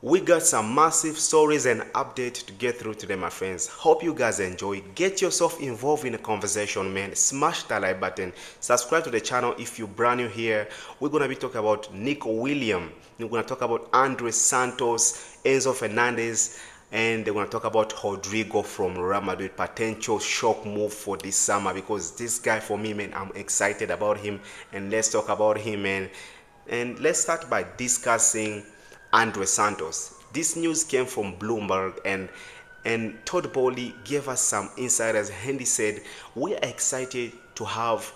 We got some massive stories and updates to get through today, my friends. Hope you guys enjoy. Get yourself involved in the conversation, man. Smash that like button. Subscribe to the channel if you're brand new here. We're gonna be talking about Niko Williams. We're gonna talk about Santos, Enzo Fernandez, and they're gonna talk about RODRYGO from Real Madrid. Potential shock move for this summer because this guy, for me, man, I'm excited about him. And let's talk about him, man. And let's start by discussing Santos. This news came from Bloomberg and Todd Bowley gave us some insiders and he said, we are excited to have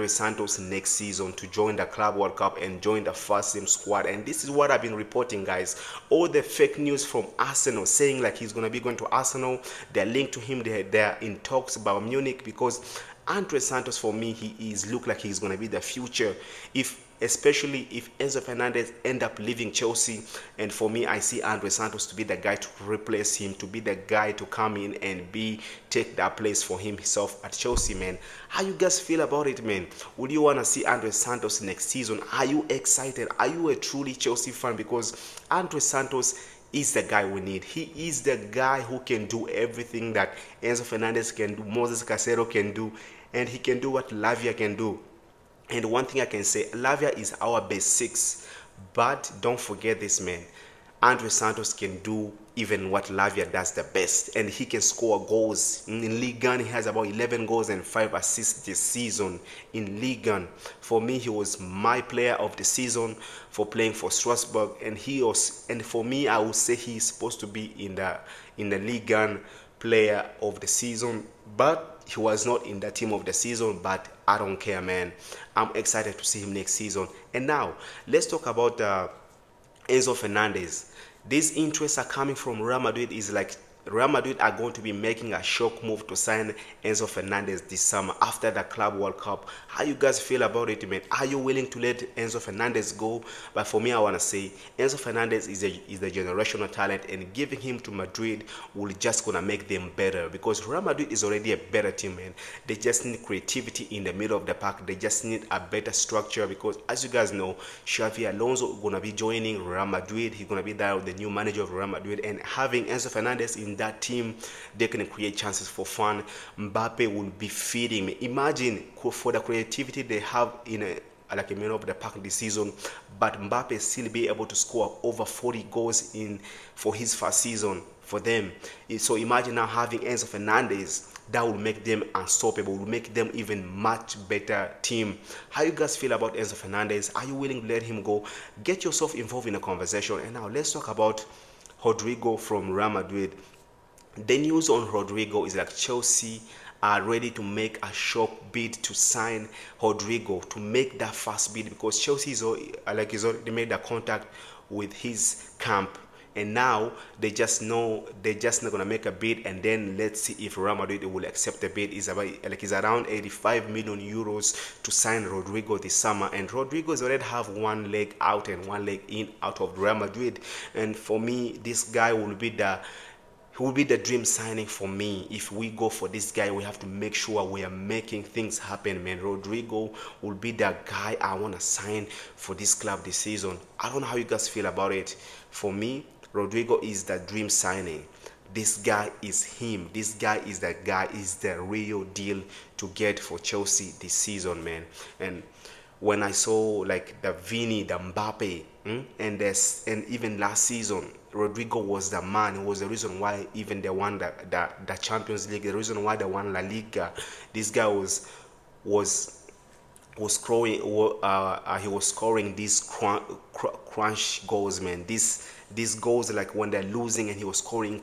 Santos next season to join the Club World Cup and join the first team squad. And this is what I've been reporting, guys. All the fake news from Arsenal saying like he's going to be going to Arsenal, they're linked to him, they're in talks about Munich because Santos, for me, he is look like he's going to be the future, especially if Enzo Fernandez end up leaving Chelsea. And for me, I see Santos to be the guy to replace him, to be the guy to come in and take that place for himself at Chelsea, man. How you guys feel about it, man? Would you want to see Santos next season? Are you excited? Are you a truly Chelsea fan? Because Santos is the guy we need. He is the guy who can do everything that Enzo Fernandez can do, Moses Casero can do, and he can do what Lavia can do. And one thing I can say, Lavia is our best six, but don't forget this, man. Santos can do even what Lavia does the best, and he can score goals. In Ligue 1, he has about 11 goals and 5 assists this season in Ligue 1. For me, he was my player of the season for playing for Strasbourg, and for me, I would say he's supposed to be in the Ligue 1 player of the season, but he was not in the team of the season. But I don't care, man. I'm excited to see him next season. And now let's talk about Enzo Fernandez. These interests are coming from Real Madrid. Is like Real Madrid are going to be making a shock move to sign Enzo Fernandez this summer after the Club World Cup. How you guys feel about it, man? Are you willing to let Enzo Fernandez go? But for me, I want to say Enzo Fernandez is a generational talent, and giving him to Madrid will just gonna make them better because Real Madrid is already a better team, man. They just need creativity in the middle of the park. They just need a better structure because, as you guys know, Xavi Alonso gonna be joining Real Madrid. He's gonna be the new manager of Real Madrid, and having Enzo Fernandez in that team, they can create chances for fun. Mbappe will be feeding me. Imagine for the creativity they have in a middle of the park this season, but Mbappe still be able to score over 40 goals for his first season for them. So imagine now having Enzo Fernandez. That will make them unstoppable, will make them even much better team. How you guys feel about Enzo Fernandez? Are you willing to let him go? Get yourself involved in the conversation. And now let's talk about RODRYGO from Real Madrid. The news on RODRYGO is like Chelsea are ready to make a shock bid to sign RODRYGO, to make that fast bid because Chelsea is already made a contact with his camp. And now they just know they're just not gonna make a bid, and then let's see if Real Madrid will accept the bid. It's around 85 million euros to sign RODRYGO this summer, and RODRYGO is already have one leg out and one leg in out of Real Madrid. And for me, this guy will be the dream signing for me. If we go for this guy, we have to make sure we are making things happen, man. RODRYGO will be the guy I want to sign for this club this season. I don't know how you guys feel about it. For me, RODRYGO is the dream signing. This guy is him. This guy is the guy, is the real deal to get for Chelsea this season, man. And when I saw like the Vini, the Mbappe, and even last season, RODRYGO was the man. It was the reason why even they won the Champions League. The reason why they won La Liga. This guy was scoring. He was scoring these crunch goals, man. These goals like when they're losing, and he was scoring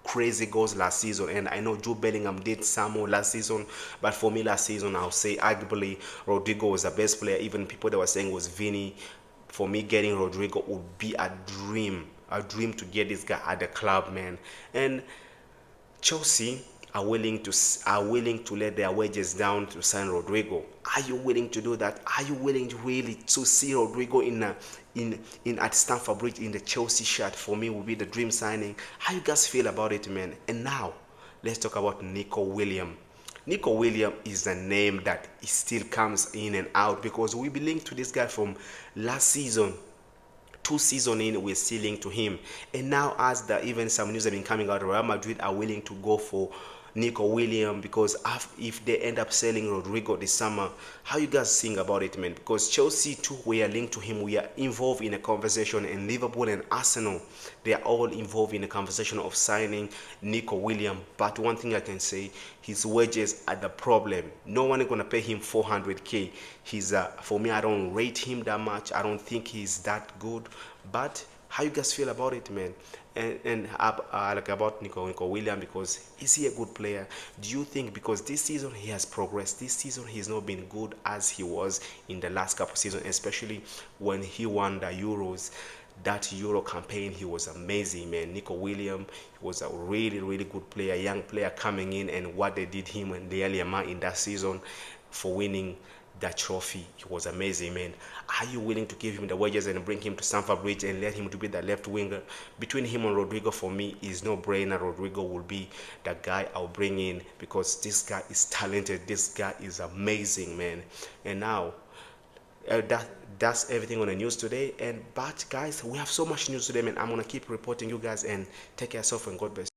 crazy goals last season. And I know Jude Bellingham did some more last season, but for me last season, I'll say arguably RODRYGO was the best player. Even people that were saying was Vini. For me, getting RODRYGO would be a dream to get this guy at the club, man. And Chelsea are willing to let their wages down to sign RODRYGO. Are you willing to do that? Are you willing to really to see RODRYGO at Stamford Bridge in the Chelsea shirt? For me, will be the dream signing. How you guys feel about it, man? And now let's talk about Niko Williams. Niko Williams is the name that still comes in and out because we be linked to this guy from last season 2 seasons in, we're still linked to him. And now, as the even some news have been coming out, Real Madrid are willing to go for Niko Williams, because if they end up selling RODRYGO this summer, how you guys think about it, man? Because Chelsea too, we are linked to him. We are involved in a conversation, and Liverpool and Arsenal, they are all involved in a conversation of signing Niko Williams. But one thing I can say, his wages are the problem. No one is gonna pay him 400k. He's for me, I don't rate him that much. I don't think he's that good. But how you guys feel about it, man? And like about Niko Williams, because is he a good player? Do you think because this season he has progressed? This season he's not been good as he was in the last couple of seasons, especially when he won the Euros. That Euro campaign, he was amazing, man. Niko Williams was a really, really good player, young player coming in, and what they did him and the earlier man in that season for winning that trophy, it was amazing, man. Are you willing to give him the wages and bring him to Stamford Bridge and let him to be the left winger? Between him and RODRYGO, for me, is no brainer. RODRYGO will be the guy I'll bring in, because this guy is talented. This guy is amazing, man. And now, that's everything on the news today. But guys, we have so much news today, man. I'm gonna keep reporting you guys, and take care of yourself, and God bless.